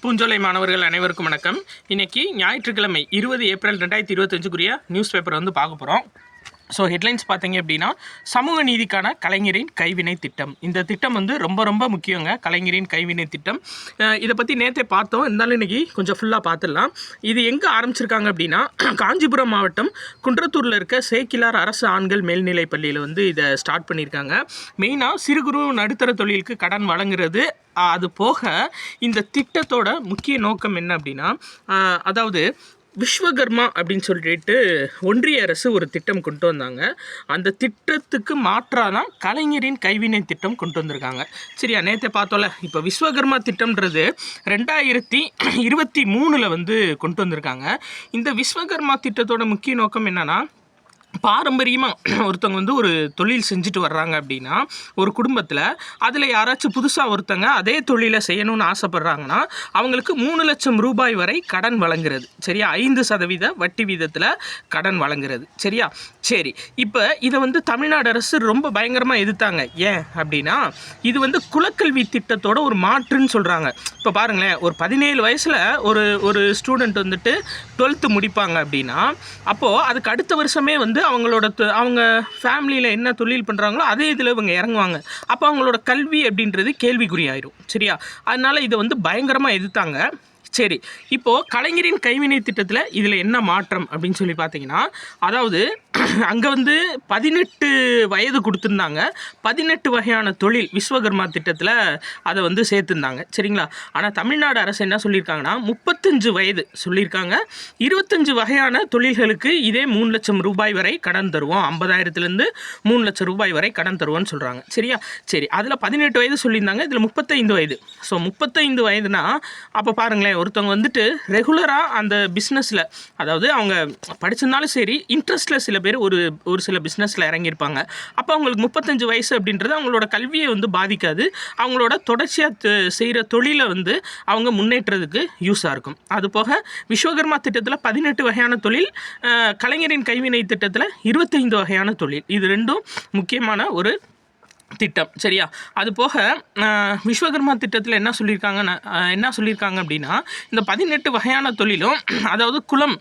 பூஞ்சோலை மாணவர்கள் அனைவருக்கும் வணக்கம். இன்னைக்கு ஞாயிற்றுக்கிழமை 20 ஏப்ரல் 2025 நியூஸ் பேப்பரை வந்து பார்க்க போகிறோம். ஸோ ஹெட்லைன்ஸ் பார்த்தீங்க அப்படின்னா, சமூக நீதிக்கான கலைஞரின் கைவினை திட்டம். இந்த திட்டம் வந்து ரொம்ப முக்கியங்க. கலைஞரின் கைவினை திட்டம் இதை பற்றி நேற்றே பார்த்தோம், இருந்தாலும் இன்றைக்கி கொஞ்சம் ஃபுல்லாக பார்த்துடலாம். இது எங்கே ஆரம்பிச்சிருக்காங்க அப்படின்னா, காஞ்சிபுரம் மாவட்டம் குன்றத்தூரில் இருக்க சேக்கிலார் அரசு ஆண்கள் மேல்நிலைப் பள்ளியில் வந்து இதை ஸ்டார்ட் பண்ணியிருக்காங்க. மெயினாக சிறு குறு நடுத்தர தொழிலுக்கு கடன் வழங்குறது. அது போக இந்த திட்டத்தோட முக்கிய நோக்கம் என்ன அப்படின்னா, அதாவது விஸ்வகர்மா அப்படின்னு சொல்லிட்டு ஒன்றிய அரசு ஒரு திட்டம் கொண்டு வந்தாங்க. அந்த திட்டத்துக்கு மாற்றாக தான் கலைஞரின் கைவினை திட்டம் கொண்டு வந்திருக்காங்க. சரியா, நேற்று பார்த்தோம்ல. இப்போ விஸ்வகர்மா திட்டம்ன்றது 2023 வந்து கொண்டு வந்திருக்காங்க. இந்த விஸ்வகர்மா திட்டத்தோட முக்கிய நோக்கம் என்னென்னா, பாரம்பரியமாக ஒருத்தவங்க வந்து ஒரு தொழில் செஞ்சுட்டு வர்றாங்க அப்படின்னா, ஒரு குடும்பத்தில் அதில் யாராச்சும் புதுசாக ஒருத்தங்க அதே தொழிலை செய்யணும்னு ஆசைப்பட்றாங்கன்னா அவங்களுக்கு 3 லட்சம் ரூபாய் வரை கடன் வழங்குறது. சரியா, 5% வட்டி வீதத்தில் கடன் வழங்குறது. சரியா, சரி. இப்போ இதை வந்து தமிழ்நாடு அரசு ரொம்ப பயங்கரமாக எதிர்த்தாங்க. ஏன் அப்படின்னா, இது வந்து குலக்கல்வி திட்டத்தோட ஒரு மாற்றுன்னு சொல்கிறாங்க. இப்போ பாருங்களேன், ஒரு 17 வயசில் ஒரு ஸ்டூடெண்ட் வந்துட்டு 12th முடிப்பாங்க அப்படின்னா, அப்போது அதுக்கு அடுத்த வருஷமே வந்து அவங்க ஃபேமிலியில் என்ன தொழில் பண்ணுறாங்களோ அதே இதில் இவங்க இறங்குவாங்க. அப்போ அவங்களோட கல்வி அப்படின்றது கேள்விக்குறியாயிரும். சரியா, அதனால் இதை வந்து பயங்கரமாக எதிர்த்தாங்க. சரி, இப்போது கலைஞரின் கைவினை திட்டத்தில் இதில் என்ன மாற்றம் அப்படின்னு சொல்லி பார்த்தீங்கன்னா, அதாவது அங்கே வந்து 18 வயது கொடுத்துருந்தாங்க. 18 வகையான தொழில் விஸ்வகர்மா திட்டத்தில் அதை வந்து சேர்த்துருந்தாங்க. சரிங்களா, ஆனால் தமிழ்நாடு அரசு என்ன சொல்லியிருக்காங்கன்னா, 35 வயது சொல்லியிருக்காங்க. 25 வகையான தொழில்களுக்கு இதே 3 லட்சம் ரூபாய் வரை கடன் தருவோம். 50,000லேருந்து 3 லட்சம் ரூபாய் வரை கடன் தருவோம்னு சொல்கிறாங்க. சரியா, சரி. அதில் 18 வயது சொல்லியிருந்தாங்க, இதில் 35 வயது. ஸோ 35 வயதுனா அப்போ பாருங்களேன், ஒருத்தவங்க வந்துட்டு ரெகுலராக அந்த பிஸ்னஸில், அதாவது அவங்க படிச்சிருந்தாலும் சரி, இன்ட்ரெஸ்ட்டில் சில பேர் ஒரு சில பிஸ்னஸில் இறங்கியிருப்பாங்க. அப்போ அவங்களுக்கு 35 வயசு அப்படின்றது அவங்களோட கல்வியை வந்து பாதிக்காது. அவங்களோட தொடர்ச்சியாக செய்கிற தொழிலை வந்து அவங்க முன்னேற்றத்துக்கு யூஸாக இருக்கும். அதுபோக விஸ்வகர்மா திட்டத்தில் 18 வகையான தொழில், கலைஞரின் கைவினை திட்டத்தில் 25 வகையான தொழில். இது ரெண்டும் முக்கியமான ஒரு திட்டம். சரியா, அது போக விஸ்வகர்மா திட்டத்தில் என்ன சொல்லியிருக்காங்க அப்படின்னா, இந்த 18 வகையான தொழிலும், அதாவது குலம்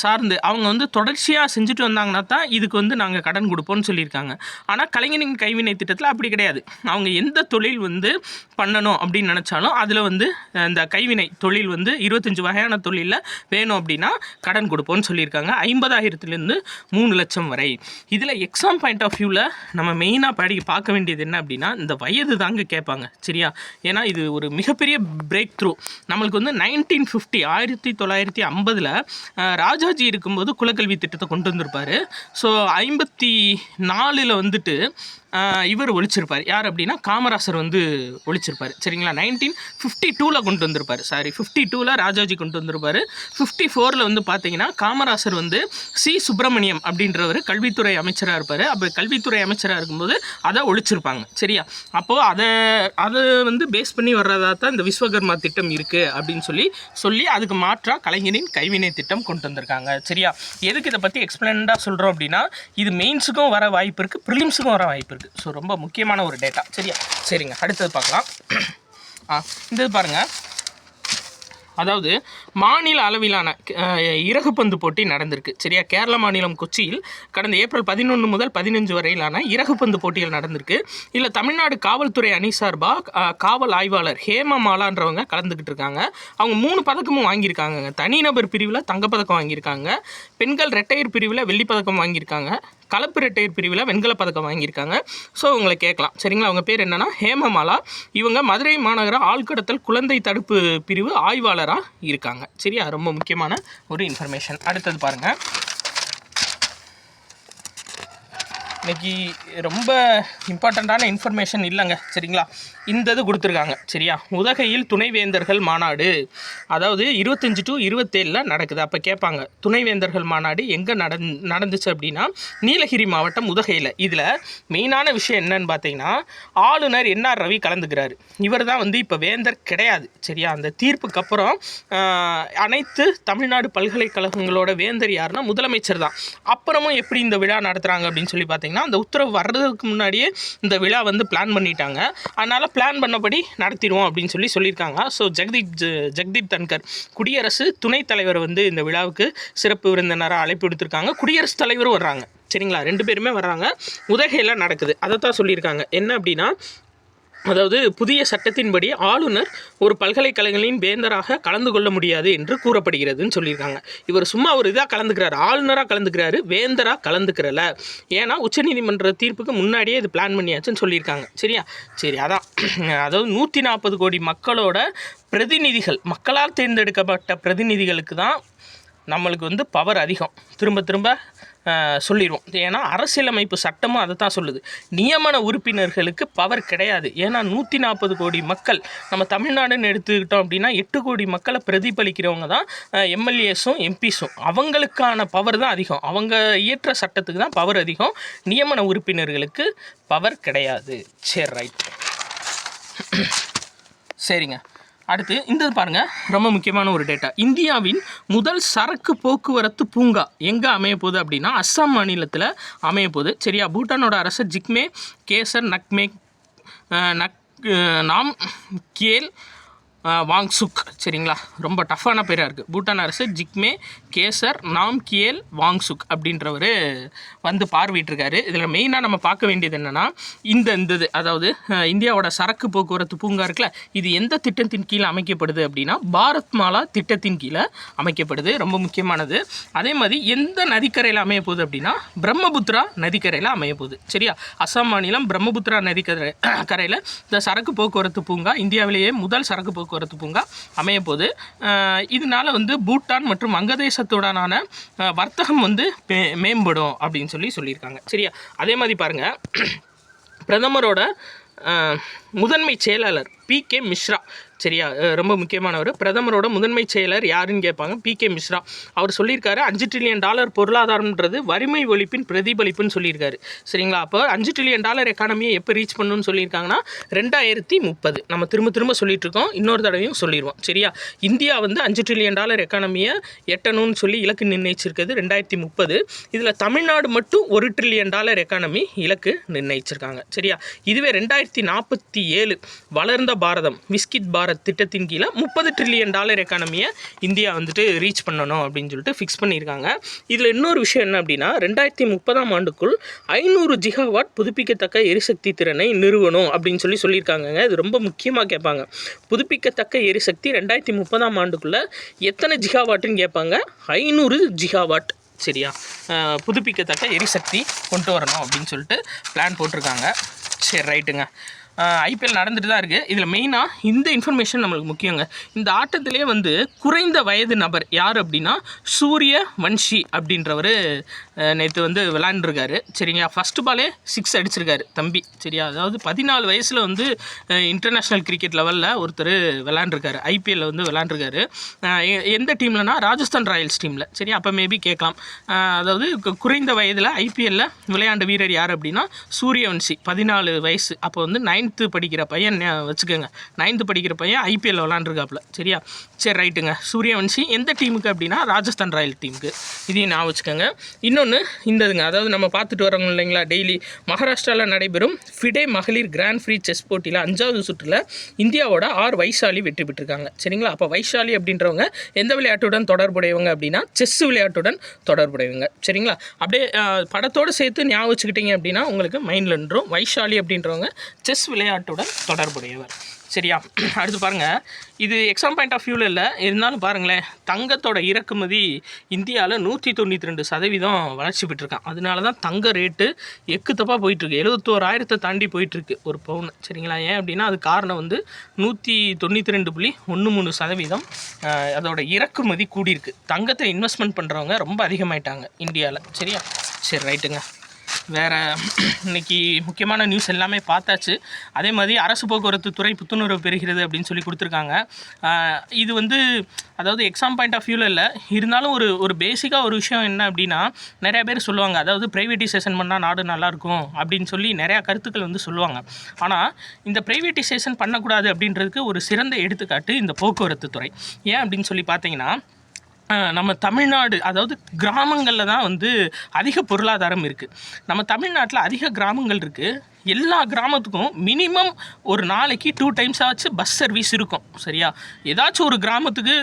சார்ந்து அவங்க வந்து தொடர்ச்சியாக செஞ்சுட்டு வந்தாங்கன்னா தான் இதுக்கு வந்து நாங்கள் கடன் கொடுப்போம்னு சொல்லியிருக்காங்க. ஆனால் கலைஞரின் கைவினை திட்டத்தில் அப்படி கிடையாது. அவங்க எந்த தொழில் வந்து பண்ணணும் அப்படின்னு நினச்சாலும் அதில் வந்து இந்த கைவினை தொழில் வந்து 25 வகையான தொழிலில் வேணும் அப்படின்னா கடன் கொடுப்போம்னு சொல்லியிருக்காங்க. 50,000லேருந்து 3 லட்சம் வரை. இதில் எக்ஸாம் பாயிண்ட் ஆஃப் வியூவில் நம்ம மெயினாக பார்க்க வேண்டியது என்ன அப்படின்னா, இந்த வயது தாங்க கேட்பாங்க. சரியா, ஏன்னா இது ஒரு மிகப்பெரிய பிரேக் த்ரூ. நம்மளுக்கு வந்து 1950 ராஜாஜி இருக்கும்போது குலக்கல்வி திட்டத்தை கொண்டு வந்திருப்பார். ஸோ 54 வந்துட்டு இவர் ஒழிச்சிருப்பார். யார் அப்படின்னா, காமராசர் வந்து ஒழிச்சிருப்பார். சரிங்களா, 1952 கொண்டு வந்திருப்பார். 52 ராஜாஜி கொண்டு வந்திருப்பார். 54 வந்து பார்த்தீங்கன்னா காமராசர் வந்து சி சுப்பிரமணியம் அப்படின்றவர் கல்வித்துறை அமைச்சராக இருப்பார். அப்போ கல்வித்துறை அமைச்சராக இருக்கும்போது அதை ஒழிச்சிருப்பாங்க. சரியா, அப்போது அதை வந்து பேஸ் பண்ணி வர்றதா தான் இந்த விஸ்வகர்மா திட்டம் இருக்குது அப்படின்னு சொல்லி அதுக்கு மாற்றாக கலைஞரின் கைவினை திட்டம் கொண்டு வந்திருக்காங்க. சரியா, எதுக்கு இதை பற்றி எக்ஸ்பிளைன்டாக சொல்கிறோம் அப்படின்னா, இது மெயின்ஸுக்கும் வர வாய்ப்பு இருக்குது, ப்ரிலிம்ஸுக்கும் வர வாய்ப்பு இருக்குது. ஸோ ரொம்ப முக்கியமான ஒரு டேட்டா. சரிங்க, அடுத்தது பார்க்கலாம். இந்த பாருங்கள், அதாவது மாநில அளவிலான இறகுப்பந்து போட்டி நடந்திருக்கு. சரியா, கேரள மாநிலம் கொச்சியில் கடந்த ஏப்ரல் 11 முதல் 15 வரையிலான இறகுப்பந்து போட்டிகள் நடந்திருக்கு. இதில் தமிழ்நாடு காவல்துறை அணி சார்பாக காவல் ஆய்வாளர் ஹேமமாலான்றவங்க கலந்துக்கிட்டு இருக்காங்க. அவங்க 3 பதக்கமும் வாங்கியிருக்காங்க. தனிநபர் பிரிவில் தங்கப்பதக்கம் வாங்கியிருக்காங்க, பெண்கள் ரெட்டையர் பிரிவில் வெள்ளிப்பதக்கம் வாங்கியிருக்காங்க, கலப்பு ரெட்டையர் பிரிவில் வெண்கலப் பதக்கம் வாங்கியிருக்காங்க. ஸோ உங்களை கேட்கலாம். சரிங்களா, அவங்க பேர் என்னென்னா ஹேமமாலா. இவங்க மதுரை மாநகர ஆழ்கடத்தல் குழந்தை தடுப்பு பிரிவு ஆய்வாளராக இருக்காங்க. சரியா, ரொம்ப முக்கியமான ஒரு இன்ஃபர்மேஷன். அடுத்தது பாருங்கள், இன்றைக்கி ரொம்ப இம்பார்ட்டண்ட்டான இன்ஃபர்மேஷன் இல்லைங்க. சரிங்களா, இந்த இது கொடுத்துருக்காங்க. சரியா, உதகையில் துணைவேந்தர்கள் மாநாடு, அதாவது 25 to 27 நடக்குது. அப்போ கேட்பாங்க, துணைவேந்தர்கள் மாநாடு எங்கே நடந்துச்சு அப்படின்னா, நீலகிரி மாவட்டம் உதகையில். இதில் மெயினான விஷயம் என்னன்னு பார்த்தீங்கன்னா, ஆளுநர் என்ஆர் ரவி கலந்துக்கிறாரு. இவர் தான் வந்து இப்போ வேந்தர் கிடையாது. சரியா, அந்த தீர்ப்புக்கு அப்புறம் அனைத்து தமிழ்நாடு பல்கலைக்கழகங்களோட வேந்தர் யாருன்னா முதலமைச்சர் தான். அப்புறமும் எப்படி இந்த விழா நடத்துகிறாங்க அப்படின்னு சொல்லி பார்த்தீங்கன்னா, அப்படின்னா அந்த உத்தரவு வர்றதுக்கு முன்னாடியே இந்த விழா வந்து பிளான் பண்ணிட்டாங்க. அதனால் பிளான் பண்ணபடி நடத்திடுவோம் அப்படின்னு சொல்லியிருக்காங்க. ஸோ ஜெகதீப் தன்கர் குடியரசு துணைத் தலைவர் வந்து இந்த விழாவுக்கு சிறப்பு விருந்தினராக அழைப்பு விடுத்திருக்காங்க. குடியரசுத் தலைவரும் வர்றாங்க. சரிங்களா, 2 பேருமே வர்றாங்க. உதகையில் நடக்குது. அதை தான் சொல்லியிருக்காங்க. என்ன அப்படின்னா, அதாவது புதிய சட்டத்தின்படி ஆளுநர் ஒரு பல்கலைக்கழகங்களின் வேந்தராக கலந்து கொள்ள முடியாது என்று கூறப்படுகிறதுன்னு சொல்லியிருக்காங்க. இவர் சும்மா ஒரு இதாக கலந்துக்கிறாரு, ஆளுநராக கலந்துக்கிறாரு, வேந்தராக கலந்துக்கிறல. ஏன்னா உச்சநீதிமன்ற தீர்ப்புக்கு முன்னாடியே இது பிளான் பண்ணியாச்சுன்னு சொல்லியிருக்காங்க. சரியா, சரி, அதான் அதாவது 140 கோடி மக்களோட பிரதிநிதிகள், மக்களால் தேர்ந்தெடுக்கப்பட்ட பிரதிநிதிகளுக்கு தான் நம்மளுக்கு வந்து பவர் அதிகம். திரும்ப சொல்லிடுவோம். ஏன்னா அரசியலமைப்பு சட்டமும் அதை தான் சொல்லுது. நியமன உறுப்பினர்களுக்கு பவர் கிடையாது. ஏன்னா 140 கோடி மக்கள், நம்ம தமிழ்நாடுன்னு எடுத்துக்கிட்டோம் அப்படின்னா 8 கோடி மக்களை பிரதிபலிக்கிறவங்க தான் எம்எல்ஏஸும் எம்பிஸும். அவங்களுக்கான பவர் தான் அதிகம். அவங்க இயற்ற சட்டத்துக்கு தான் பவர் அதிகம். நியமன உறுப்பினர்களுக்கு பவர் கிடையாது. சரி, ரைட், சரிங்க. அடுத்து இந்த பாருங்கள், ரொம்ப முக்கியமான ஒரு டேட்டா. இந்தியாவின் முதல் சரக்கு போக்குவரத்து பூங்கா எங்கே அமைய போகுது அப்படின்னா அஸ்ஸாம் மாநிலத்தில் அமைய போகுது. சரியா, பூட்டானோட அரசர் ஜிக்மே கேசர் நாம் கியேல் வாங்சுக். சரிங்களா, ரொம்ப டஃப்பான பேராக இருக்குது. பூட்டான் அரசு ஜிக்மே கேசர் நாம் கியேல் வாங்சுக் அப்படின்றவர் வந்து பார்வையிட்டிருக்காரு. இதில் மெயினாக நம்ம பார்க்க வேண்டியது என்னென்னா, இந்த அதாவது இந்தியாவோட சரக்கு போக்குவரத்து பூங்கா இருக்குல்ல, இது எந்த திட்டத்தின் கீழே அமைக்கப்படுது அப்படின்னா பாரத் மாலா திட்டத்தின் கீழே அமைக்கப்படுது. ரொம்ப முக்கியமானது. அதே மாதிரி எந்த நதிக்கரையில் அமைய போகுது அப்படின்னா பிரம்மபுத்திரா நதிக்கரையில் அமைய போகுது. சரியா, அஸ்ஸாம் மாநிலம் பிரம்மபுத்திரா நதிக்கரையில் இந்த சரக்கு போக்குவரத்து பூங்கா, இந்தியாவிலேயே முதல் சரக்கு போக்குவரத்து பூங்கா அமைய போது. இதனால வந்து பூட்டான் மற்றும் வங்கதேசத்துடனான வர்த்தகம் வந்து மேம்படும் அப்படின்னு சொல்லியிருக்காங்க. சரியா, அதே மாதிரி பாருங்கள், பிரதமரோட முதன்மை செயலாளர் PK மிஸ்ரா. சரியா, ரொம்ப முக்கியமானவர். பிரதமரோட முதன்மை செயலர் யாருன்னு கேட்பாங்க, PK மிஸ்ரா. அவர் சொல்லியிருக்காரு $5 ட்ரில்லியன் பொருளாதாரம்ன்றது வறுமை ஒழிப்பின் பிரதிபலிப்புன்னு சொல்லியிருக்காரு. சரிங்களா, அப்போ $5 ட்ரில்லியன் எக்கானமியை எப்போ ரீச் பண்ணணும்னு சொல்லியிருக்காங்கன்னா 2030. நம்ம திரும்ப சொல்லிட்டு இருக்கோம், இன்னொரு தடவையும் சொல்லிடுவோம். சரியா, இந்தியா வந்து $5 ட்ரில்லியன் எக்கானமியை எட்டணும்னு சொல்லி இலக்கு நிர்ணயிச்சிருக்கிறது 2030. இதில் தமிழ்நாடு மட்டும் $1 ட்ரில்லியன் எக்கானமி இலக்கு நிர்ணயிச்சிருக்காங்க. சரியா, இதுவே 2047 வளர்ந்த பாரதம் விஸ்கிட் பாரத் திட்டத்தின் கீழே $30 ட்ரில்லியன் எக்கானமியை இந்தியா வந்துட்டு ரீச் பண்ணணும் அப்படின்னு சொல்லிட்டு ஃபிக்ஸ் பண்ணியிருக்காங்க. இதில் இன்னொரு விஷயம் என்ன அப்படின்னா 2030ஆம் ஆண்டுக்குள் 500 ஜிகாவாட் புதுப்பிக்கத்தக்க எரிசக்தி திறனை நிறுவனம் அப்படின்னு சொல்லியிருக்காங்க. இது ரொம்ப முக்கியமாக கேட்பாங்க. புதுப்பிக்கத்தக்க எரிசக்தி 2030ஆம் ஆண்டுக்குள்ளே எத்தனை ஜிகாவாட்டுன்னு கேட்பாங்க. 500 ஜிகாவாட். சரியா, புதுப்பிக்கத்தக்க எரிசக்தி கொண்டு வரணும் அப்படின்னு சொல்லிட்டு பிளான் போட்டிருக்காங்க. சரி, ரைட்டுங்க. IPL நடந்துட்டு தான் இருக்குது. இதில் மெயினாக இந்த இன்ஃபர்மேஷன் நம்மளுக்கு முக்கியங்க. இந்த ஆட்டத்திலே வந்து குறைந்த வயது நபர் யார் அப்படின்னா சூரிய வன்ஷி அப்படின்றவர் நேற்று வந்து விளாண்டுருக்காரு. சரிங்க, ஃபஸ்ட்டு பாலே 6 அடிச்சிருக்காரு தம்பி. சரியா, அதாவது 14 வயசில் வந்து இன்டர்நேஷ்னல் கிரிக்கெட் லெவலில் ஒருத்தர் விளாண்டுருக்காரு. IPL வந்து விளாண்டுருக்காரு. எந்த டீம்லனா ராஜஸ்தான் ராயல்ஸ் டீமில். சரி, அப்போ மேபி கேட்கலாம், அதாவது குறைந்த வயதில் IPLல விளையாண்ட வீரர் யார் அப்படின்னா சூரியவன்ஷி, 14 வயசு. அப்போ வந்து 9th படிக்கிற பையன் வச்சுக்கோங்க. 9th படிக்கிற பையன் IPL விளாண்டுருக்காப்புல. சரியா, சரி, ரைட்டுங்க. சூரியவன்ஷி எந்த டீமுக்கு அப்படின்னா ராஜஸ்தான் ராயல் டீமுக்கு. இதையும் நான் வச்சுக்கோங்க. இன்னொன்று இந்ததுங்க, அதாவது நம்ம பார்த்துட்டு வரோங்க இல்லைங்களா, டெய்லி மகாராஷ்டிராவில் நடைபெறும் ஃபிடே மகளிர் கிராண்ட் ஃப்ரீ செஸ் போட்டியில் 5வது சுற்றில் இந்தியாவோட வைஷாலி வெற்றி பெற்றிருக்காங்க. சரிங்களா, அப்போ வைஷாலி அப்படின்றவங்க எந்த விளையாட்டுடன் தொடர்புடையவங்க அப்படின்னா செஸ் விளையாட்டுடன் தொடர்புடையவங்க. சரிங்களா, அப்படியே படத்தோடு சேர்த்து ஞாபகம் வச்சுக்கிட்டீங்க அப்படின்னா உங்களுக்கு மைண்டில் நின்றும். வைஷாலி அப்படின்றவங்க செஸ் விளையாட்டுடன் தொடர்புடையவர். சரியா, அடுத்து பாருங்கள், இது எக்ஸாம் பாயிண்ட் ஆஃப் வியூவில் இல்லை, இருந்தாலும் பாருங்களேன், தங்கத்தோட இறக்குமதி இந்தியாவில் 192% வளர்ச்சி பெற்றிருக்கான். அதனால தான் தங்க ரேட்டு எக்குத்தப்பாக போயிட்டுருக்கு. 71,000 தாண்டி போயிட்டுருக்கு ஒரு பவுன். சரிங்களா, ஏன் அப்படின்னா அது காரணம் வந்து 192.13% அதோட இறக்குமதி கூடியிருக்கு. தங்கத்தை இன்வெஸ்ட்மெண்ட் பண்ணுறவங்க ரொம்ப அதிகமாயிட்டாங்க இந்தியாவில். சரியா, சரி, ரைட்டுங்க. வேறு இன்றைக்கி முக்கியமான நியூஸ் எல்லாமே பார்த்தாச்சு. அதே மாதிரி அரசு போக்குவரத்து துறை புத்துணர்வு பெறுகிறது அப்படின்னு சொல்லி கொடுத்துருக்காங்க. இது வந்து அதாவது எக்ஸாம் பாயிண்ட் ஆஃப் வியூவில் இல்லை, இருந்தாலும் ஒரு பேசிக்காக ஒரு விஷயம் என்ன அப்படின்னா நிறையா பேர் சொல்லுவாங்க, அதாவது ப்ரைவேட்டைசேஷன் பண்ணால் நாடு நல்லாயிருக்கும் அப்படின்னு சொல்லி நிறையா கருத்துக்கள் வந்து சொல்லுவாங்க. ஆனால் இந்த ப்ரைவேட்டைசேஷன் பண்ணக்கூடாது அப்படின்றதுக்கு ஒரு சிறந்த எடுத்துக்காட்டு இந்த போக்குவரத்து துறை. ஏன் அப்படின்னு சொல்லி பார்த்தீங்கன்னா நம்ம தமிழ்நாடு, அதாவது கிராமங்களில் தான் வந்து அதிக பொருளாதாரம் இருக்குது. நம்ம தமிழ்நாட்டில் அதிக கிராமங்கள் இருக்குது. எல்லா கிராமத்துக்கும் மினிமம் ஒரு நாளைக்கு 2 டைம்ஸ் ஆச்சு பஸ் சர்வீஸ் இருக்கும். சரியா? ஏதாச்சும் ஒரு கிராமத்துக்கு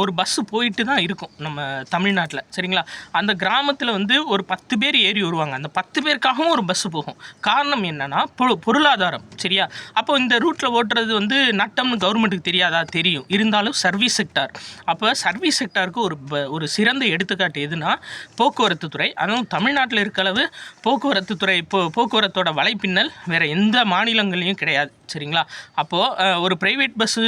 ஒரு பஸ்ஸு போயிட்டு தான் இருக்கும் நம்ம தமிழ்நாட்டில். சரிங்களா? அந்த கிராமத்தில் வந்து ஒரு 10 பேர் ஏறி வருவாங்க. அந்த 10 பேருக்காகவும் ஒரு பஸ்ஸு போகும். காரணம் என்னென்னா பொருளாதாரம். சரியா? அப்போ இந்த ரூட்டில் ஓட்டுறது வந்து நட்டம்னு கவர்மெண்ட்டுக்கு தெரியாதா? தெரியும். இருந்தாலும் சர்வீஸ் செக்டார். அப்போ சர்வீஸ் செக்டாருக்கு ஒரு சிறந்த எடுத்துக்காட்டு எதுனா போக்குவரத்து துறை. அதுவும் தமிழ்நாட்டில் இருக்க அளவு போக்குவரத்து துறை போக்குவரத்தோட வலைப்பின்னல் வேறு எந்த மாநிலங்கள்லையும் கிடையாது. சரிங்களா? அப்போது ஒரு ப்ரைவேட் பஸ்ஸு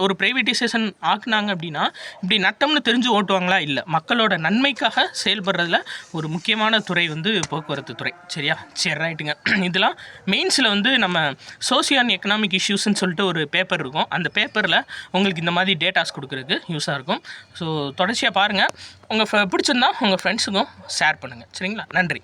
ஒரு ப்ரைவேட்டைசேஷன் ஆக்குனாங்க அப்படின்னா இப்படி நட்டம்னு தெரிஞ்சு ஓட்டுவாங்களா? இல்லை. மக்களோட நன்மைக்காக செயல்படுறதுல ஒரு முக்கியமான துறை வந்து போக்குவரத்து துறை. சரியா? சரி, ரைட்டுங்க. இதெல்லாம் மெயின்ஸில் வந்து நம்ம சோசியோ அண்ட் எக்கனாமிக் இஷ்யூஸ்ன்னு சொல்லிட்டு ஒரு பேப்பர் இருக்கும். அந்த பேப்பரில் உங்களுக்கு இந்த மாதிரி டேட்டாஸ் கொடுக்குறதுக்கு யூஸாக இருக்கும். ஸோ தொடர்ச்சியாக பாருங்கள். உங்கள் பிடிச்சிருந்தா உங்கள் ஃப்ரெண்ட்ஸுக்கும் ஷேர் பண்ணுங்கள். சரிங்களா? நன்றி.